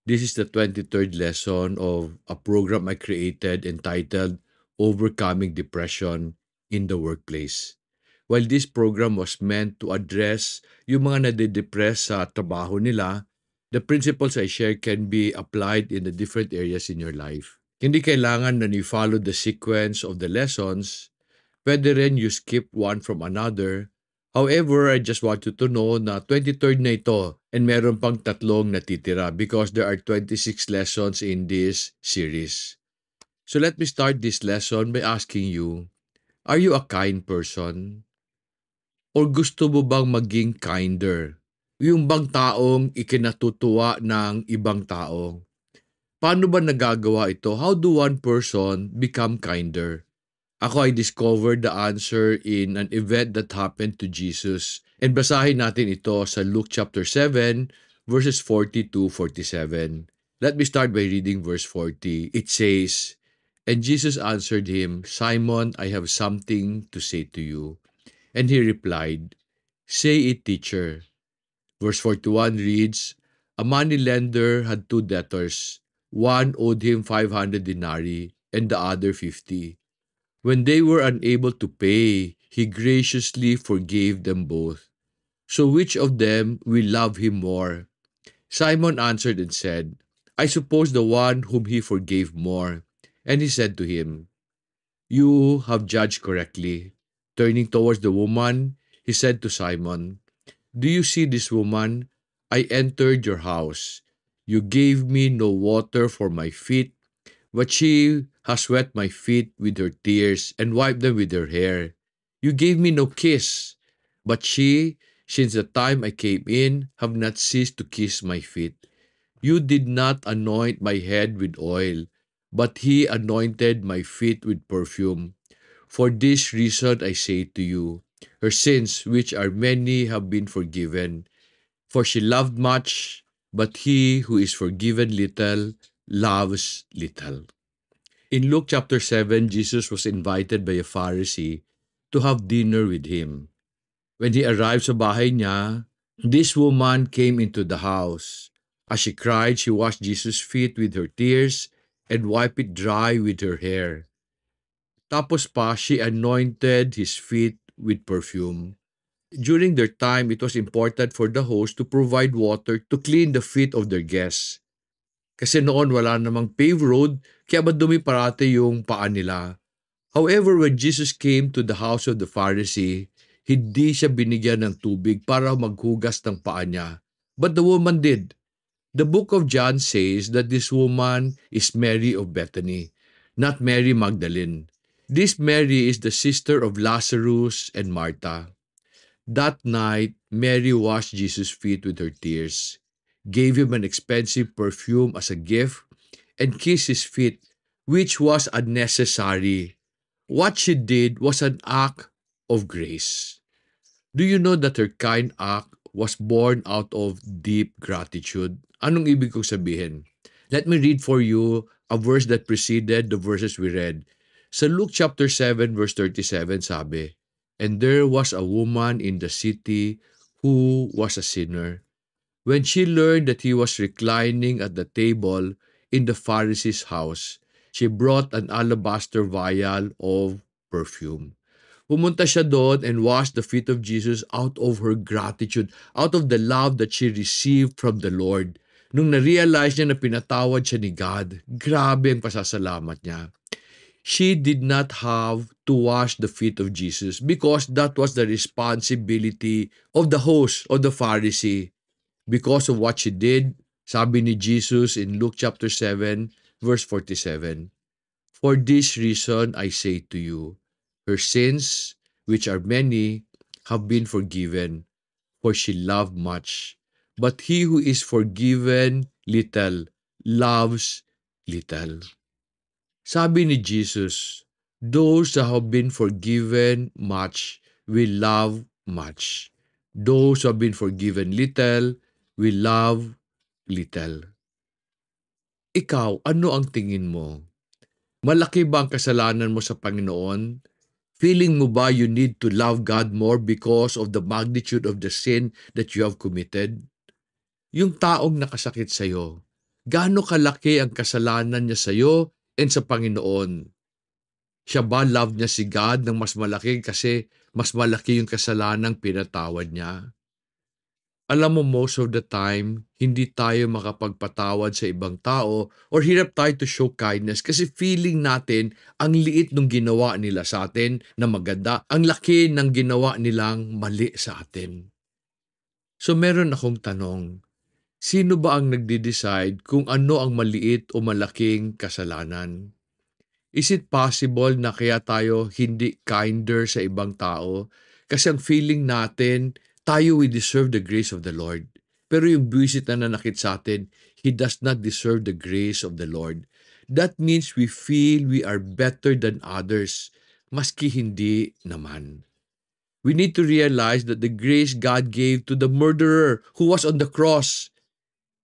This is the 23rd lesson of a program I created entitled Overcoming Depression in the Workplace. While this program was meant to address yung mga nade-depress sa trabaho nila, the principles I share can be applied in the different areas in your life. Hindi kailangan na you follow the sequence of the lessons. Pwede rin you skip one from another. However, I just want you to know na 23rd na ito and meron pang tatlong natitira because there are 26 lessons in this series. So let me start this lesson by asking you, are you a kind person? Or gusto mo bang maging kinder? Yung bang taong ikinatutuwa ng ibang tao? Paano ba nagagawa ito? How do one person become kinder? Ako I discovered the answer in an event that happened to Jesus. And basahin natin ito sa Luke chapter 7 verses 40 to 47. Let me start by reading verse 40. It says, "And Jesus answered him, Simon, I have something to say to you." And he replied, "Say it, teacher." Verse 41 reads, "A money lender had two debtors. One owed him 500 denarii and the other 50. When they were unable to pay, he graciously forgave them both. So which of them will love him more?" Simon answered and said, "I suppose the one whom he forgave more." And he said to him, "You have judged correctly." Turning towards the woman, he said to Simon, "Do you see this woman? I entered your house. You gave me no water for my feet, but she has wet my feet with her tears and wiped them with her hair. You gave me no kiss, but she, since the time I came in, have not ceased to kiss my feet. You did not anoint my head with oil, but he anointed my feet with perfume. For this reason I say to you, her sins, which are many, have been forgiven. For she loved much, but he who is forgiven little loves little." In Luke chapter 7, Jesus was invited by a Pharisee to have dinner with him. When he arrived sa bahay niya, this woman came into the house. As she cried, she washed Jesus' feet with her tears and wiped it dry with her hair. Tapos pa, she anointed his feet with perfume. During their time, it was important for the host to provide water to clean the feet of their guests. Kasi noon wala namang paved road, kaya madumi parati yung paa nila. However, when Jesus came to the house of the Pharisee, hindi siya binigyan ng tubig para maghugas ng paa niya. But the woman did. The book of John says that this woman is Mary of Bethany, not Mary Magdalene. This Mary is the sister of Lazarus and Martha. That night, Mary washed Jesus' feet with her tears, gave him an expensive perfume as a gift, and kissed his feet, which was unnecessary. What she did was an act of grace. Do you know that her kind act was born out of deep gratitude? Anong ibig kong sabihin? Let me read for you a verse that preceded the verses we read. Sa Luke chapter 7 verse 37 sabi, "And there was a woman in the city who was a sinner. When she learned that he was reclining at the table in the Pharisee's house, she brought an alabaster vial of perfume." Pumunta siya doon and washed the feet of Jesus out of her gratitude, out of the love that she received from the Lord. Nung na-realize niya na pinatawad siya ni God, grabe ang pasasalamat niya. She did not have to wash the feet of Jesus because that was the responsibility of the host, of the Pharisee. Because of what she did, sabi ni Jesus in Luke chapter 7, verse 47, "For this reason I say to you, her sins, which are many, have been forgiven, for she loved much. But he who is forgiven little loves little." Sabi ni Jesus, those that have been forgiven much will love much. Those who have been forgiven little will love little. Ikaw, ano ang tingin mo? Malaki ba ang kasalanan mo sa Panginoon? Feeling mo ba you need to love God more because of the magnitude of the sin that you have committed? Yung taong nakasakit sa'yo, Gaano kalaki ang kasalanan niya sa iyo and sa Panginoon? Siya ba love niya si God ng mas malaki kasi mas malaki yung kasalanang pinatawad niya? Alam mo, most of the time, hindi tayo makapagpatawad sa ibang tao or hirap tayo to show kindness kasi feeling natin ang liit ng ginawa nila sa atin na maganda, ang laki ng ginawa nilang mali sa atin. So meron akong tanong, sino ba ang nagde-decide kung ano ang maliit o malaking kasalanan? Is it possible na kaya tayo hindi kinder sa ibang tao? Kasi ang feeling natin, tayo we deserve the grace of the Lord. Pero yung buwisit na nanakit sa atin, he does not deserve the grace of the Lord. That means we feel we are better than others, maski hindi naman. We need to realize that the grace God gave to the murderer who was on the cross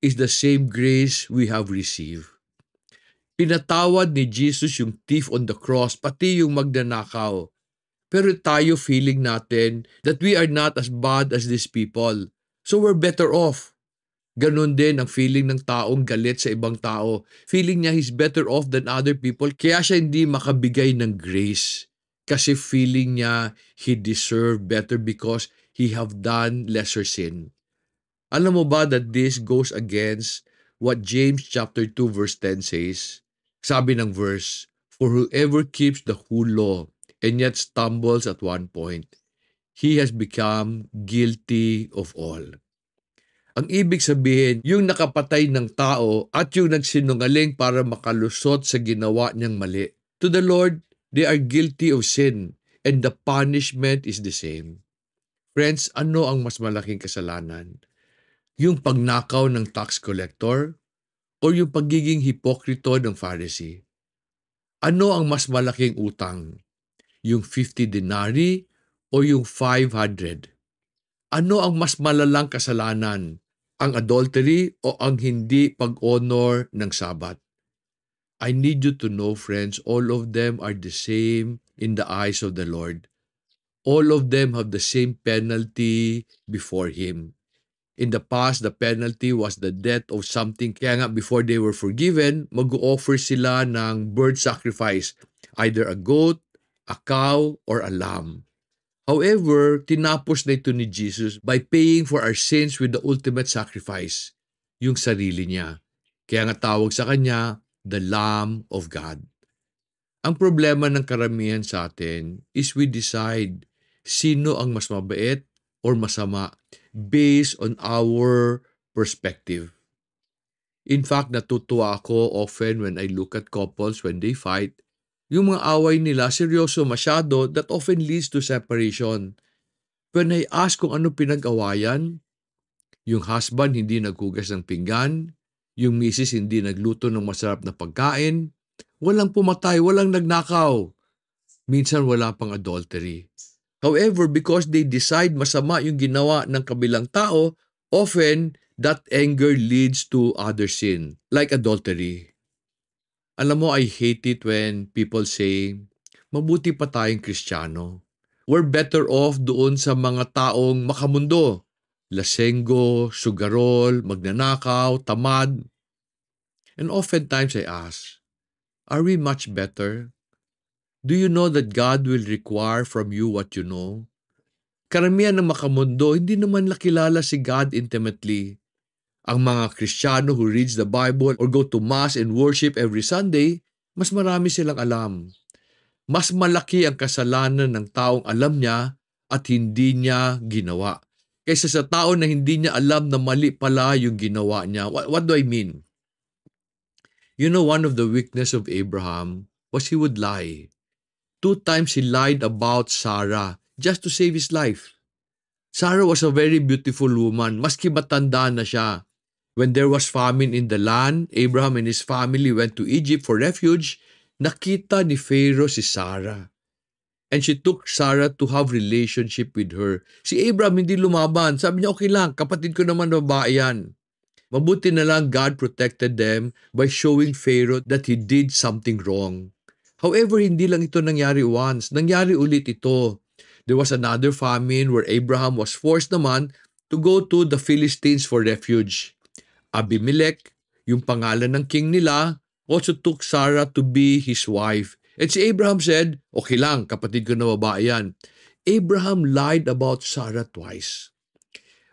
is the same grace we have received. Pinatawad ni Jesus yung thief on the cross, pati yung magnanakaw. Pero tayo feeling natin that we are not as bad as these people. So we're better off. Ganon din ang feeling ng taong galit sa ibang tao. Feeling niya he's better off than other people, kaya siya hindi makabigay ng grace. Kasi feeling niya he deserved better because he have done lesser sin. Alam mo ba that this goes against what James chapter 2 verse 10 says? Sabi ng verse, "For whoever keeps the whole law and yet stumbles at one point, he has become guilty of all." Ang ibig sabihin, yung nakapatay ng tao at yung nagsinungaling para makalusot sa ginawa niyang mali. To the Lord, they are guilty of sin and the punishment is the same. Friends, ano ang mas malaking kasalanan? Yung pagnakaw ng tax collector o yung pagiging hipokrito ng Pharisee? Ano ang mas malaking utang? Yung 50 denarii o yung 500? Ano ang mas malalang kasalanan? Ang adultery o ang hindi pag-honor ng Sabat? I need you to know, friends, all of them are the same in the eyes of the Lord. All of them have the same penalty before Him. In the past, the penalty was the death of something. Kaya nga, before they were forgiven, mag-offer sila ng bird sacrifice, either a goat, a cow, or a lamb. However, tinapos na ito ni Jesus by paying for our sins with the ultimate sacrifice, yung sarili niya. Kaya nga tawag sa kanya, the Lamb of God. Ang problema ng karamihan sa atin is we decide sino ang mas mabait or masama based on our perspective. In fact, natutuwa ako often when I look at couples when they fight. Yung mga away nila seryoso masyado that often leads to separation. When I ask kung ano pinag-awayan, yung husband hindi naghugas ng pinggan, yung misis hindi nagluto ng masarap na pagkain, walang pumatay, walang nagnakaw. Minsan wala pang adultery. However, because they decide masama yung ginawa ng kabilang tao, often that anger leads to other sin, like adultery. Alam mo, I hate it when people say, mabuti pa tayong Kristiyano. We're better off doon sa mga taong makamundo. Lasenggo, sugarol, magnanakaw, tamad. And oftentimes I ask, are we much better? Do you know that God will require from you what you know? Karamihan ng makamundo, hindi naman nakilala si God intimately. Ang mga Kristiyano who reads the Bible or go to Mass and worship every Sunday, mas marami silang alam. Mas malaki ang kasalanan ng taong alam niya at hindi niya ginawa, kaysa sa tao na hindi niya alam na mali pala yung ginawa niya. What do I mean? You know, one of the weakness of Abraham was he would lie. 2 times he lied about Sarah just to save his life. Sarah was a very beautiful woman, maski matanda na siya. When there was famine in the land, Abraham and his family went to Egypt for refuge. Nakita ni Pharaoh si Sarah. And she took Sarah to have relationship with her. Si Abraham hindi lumaban. Sabi niya, okay lang, kapatid ko naman babae yan. Mabuti na lang God protected them by showing Pharaoh that he did something wrong. However, hindi lang ito nangyari once. Nangyari ulit ito. There was another famine where Abraham was forced naman to go to the Philistines for refuge. Abimelech, Yung pangalan ng king nila also took Sarah to be his wife. And si Abraham said, okay lang, kapatid ko na babae yan. Abraham lied about Sarah twice.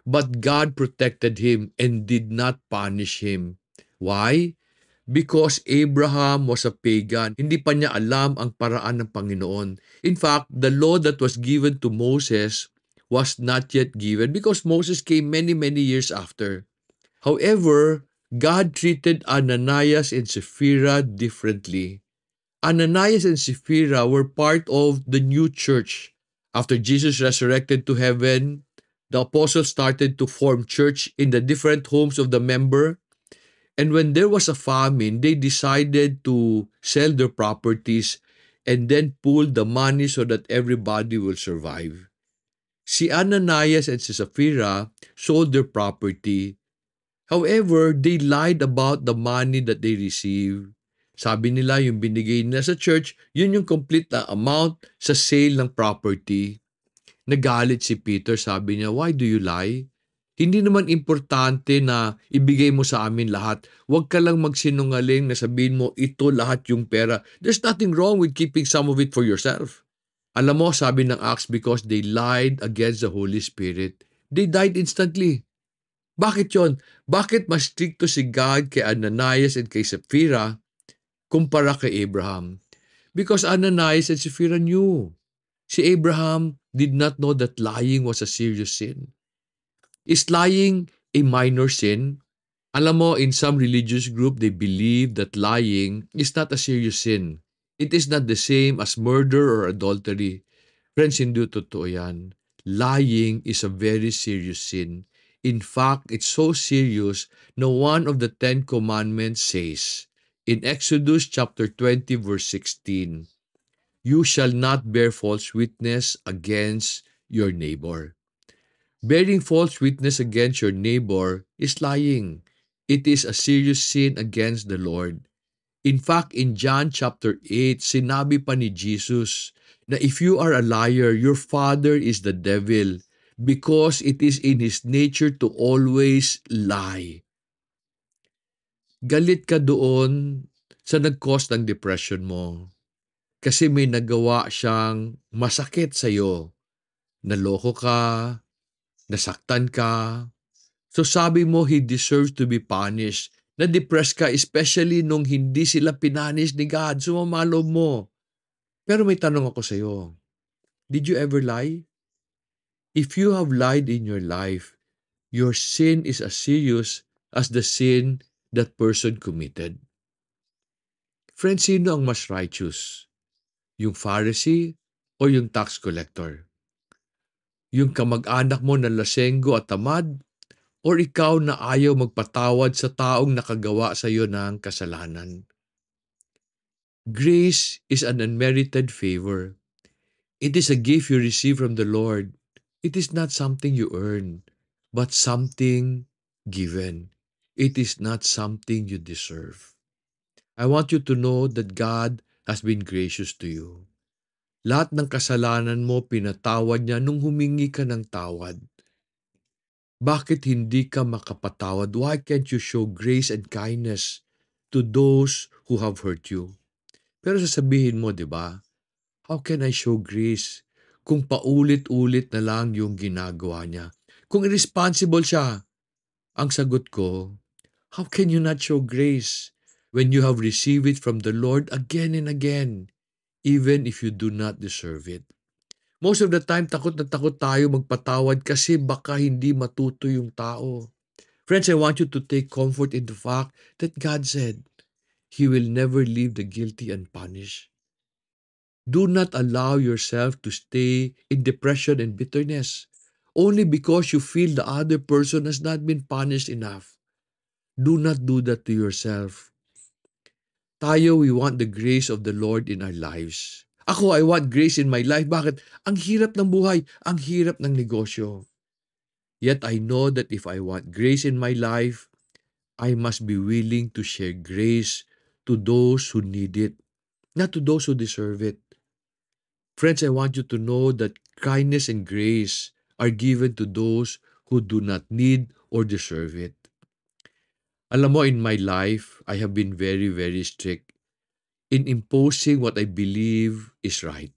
But God protected him and did not punish him. Why? Because Abraham was a pagan. Hindi pa niya alam ang paraan ng Panginoon. In fact, the law that was given to Moses was not yet given because Moses came many, many years after. However, God treated Ananias and Sapphira differently. Ananias and Sapphira were part of the new church. After Jesus resurrected to heaven, the apostles started to form church in the different homes of the member. And when there was a famine, they decided to sell their properties and then pool the money so that everybody will survive. Si Ananias and si Sapphira sold their property. However, they lied about the money that they received. Sabi nila yung binigay nila sa church, yun yung complete na amount sa sale ng property. Nagalit si Peter, sabi niya, why do you lie? Hindi naman importante na ibigay mo sa amin lahat. Huwag ka lang magsinungaling na sabihin mo, ito lahat yung pera. There's nothing wrong with keeping some of it for yourself. Alam mo, sabi ng Acts, because they lied against the Holy Spirit, they died instantly. Bakit yon? Bakit mas stricto si God kay Ananias and kay Sapphira kumpara kay Abraham? Because Ananias and Sapphira knew. Si Abraham did not know that lying was a serious sin. Is lying a minor sin? Alam mo, in some religious group, they believe that lying is not a serious sin. It is not the same as murder or adultery. Friends, hindi totoo yan. Lying is a very serious sin. In fact, it's so serious na one of the 10 Commandments says, in Exodus chapter 20 verse 16, you shall not bear false witness against your neighbor. Bearing false witness against your neighbor is lying. It is a serious sin against the Lord. In fact, in John chapter 8, sinabi pa ni Jesus na if you are a liar, your father is the devil because it is in his nature to always lie. Galit ka doon sa nag-cause ng depression mo kasi may nagawa siyang masakit sa'yo. Naloko ka, nasaktan ka. So sabi mo, he deserves to be punished. Na-depress ka, especially nung hindi sila pinish ni God. Sumamalo mo. Pero may tanong ako sa'yo. Did you ever lie? If you have lied in your life, your sin is as serious as the sin that person committed. Friends, sino ang mas righteous? Yung Pharisee o yung tax collector? Yung kamag-anak mo na lasenggo at tamad? Or ikaw na ayaw magpatawad sa taong nakagawa sa iyo ng kasalanan? Grace is an unmerited favor. It is a gift you receive from the Lord. It is not something you earn, but something given. It is not something you deserve. I want you to know that God has been gracious to you. Lahat ng kasalanan mo pinatawad niya nung humingi ka ng tawad. Bakit hindi ka makapatawad? Why can't you show grace and kindness to those who have hurt you? Pero sasabihin mo, di ba? How can I show grace kung paulit-ulit na lang yung ginagawa niya? Kung irresponsible siya, ang sagot ko, how can you not show grace when you have received it from the Lord again and again, even if you do not deserve it? Most of the time, takot na takot tayo magpatawad kasi baka hindi matuto yung tao. Friends, I want you to take comfort in the fact that God said, He will never leave the guilty unpunished. Do not allow yourself to stay in depression and bitterness only because you feel the other person has not been punished enough. Do not do that to yourself. Tayo, we want the grace of the Lord in our lives. Ako, I want grace in my life. Bakit? Ang hirap ng buhay, ang hirap ng negosyo. Yet I know that if I want grace in my life, I must be willing to share grace to those who need it, not to those who deserve it. Friends, I want you to know that kindness and grace are given to those who do not need or deserve it. Alam mo, in my life, I have been very, very strict in imposing what I believe is right.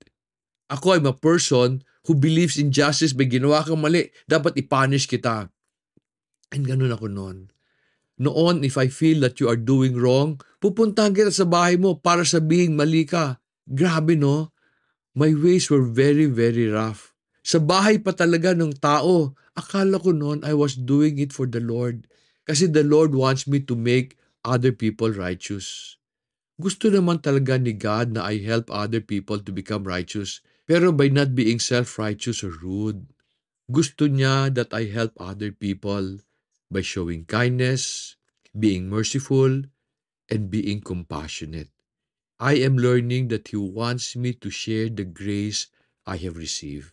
Ako, I'm a person who believes in justice. May ginawa kang mali, dapat i-punish kita. And ganun ako noon. Noon, if I feel that you are doing wrong, pupuntahan kita sa bahay mo para sabihin mali ka. Grabe, no? My ways were very, very rough. Sa bahay pa talaga ng tao. Akala ko noon I was doing it for the Lord. Kasi the Lord wants me to make other people righteous. Gusto naman talaga ni God na I help other people to become righteous. Pero by not being self-righteous or rude. Gusto niya that I help other people by showing kindness, being merciful, and being compassionate. I am learning that He wants me to share the grace I have received.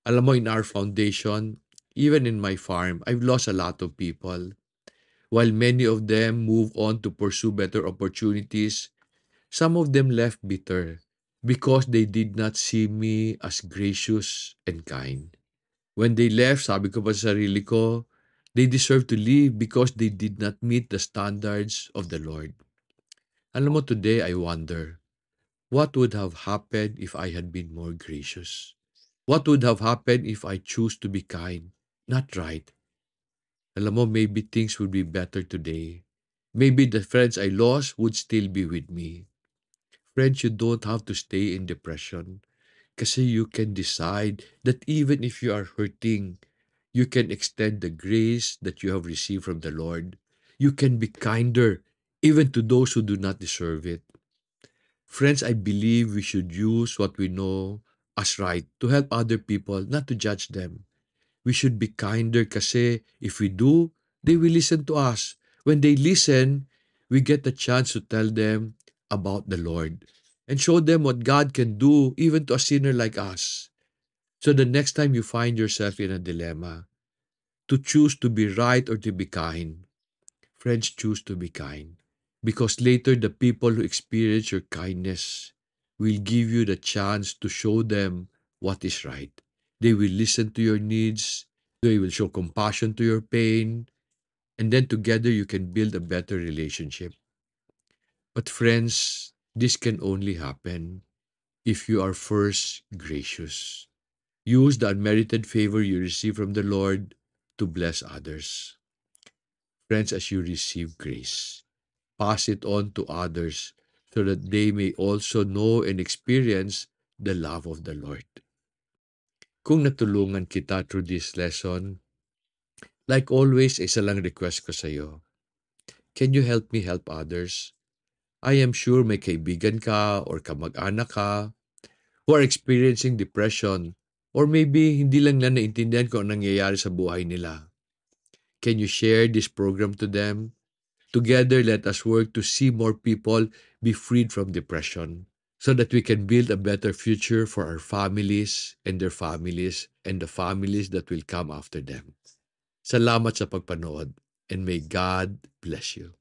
Alam mo, in our foundation, even in my farm, I've lost a lot of people. While many of them move on to pursue better opportunities, some of them left bitter because they did not see me as gracious and kind. When they left, sabi ko pa sa sarili ko, they deserve to leave because they did not meet the standards of the Lord. Alam mo, today I wonder, what would have happened if I had been more gracious? What would have happened if I choose to be kind, not right? Alam mo, maybe things would be better today. Maybe the friends I lost would still be with me. Friends, you don't have to stay in depression. Kasi you can decide that even if you are hurting, you can extend the grace that you have received from the Lord. You can be kinder even to those who do not deserve it. Friends, I believe we should use what we know as right to help other people, not to judge them. We should be kinder kasi if we do, they will listen to us. When they listen, we get the chance to tell them about the Lord and show them what God can do even to a sinner like us. So the next time you find yourself in a dilemma, to choose to be right or to be kind, friends, choose to be kind. Because later the people who experience your kindness will give you the chance to show them what is right. They will listen to your needs, they will show compassion to your pain, and then together you can build a better relationship. But friends, this can only happen if you are first gracious. Use the unmerited favor you receive from the Lord to bless others. Friends, as you receive grace, pass it on to others so that they may also know and experience the love of the Lord. Kung natulungan kita through this lesson, like always, isa lang request ko sa iyo. Can you help me help others? I am sure may kaibigan ka or kamag-anak ka who are experiencing depression or maybe hindi lang na naintindihan kung anong nangyayari sa buhay nila. Can you share this program to them? Together, let us work to see more people be freed from depression so that we can build a better future for our families and their families and the families that will come after them. Salamat sa pagpanood and may God bless you.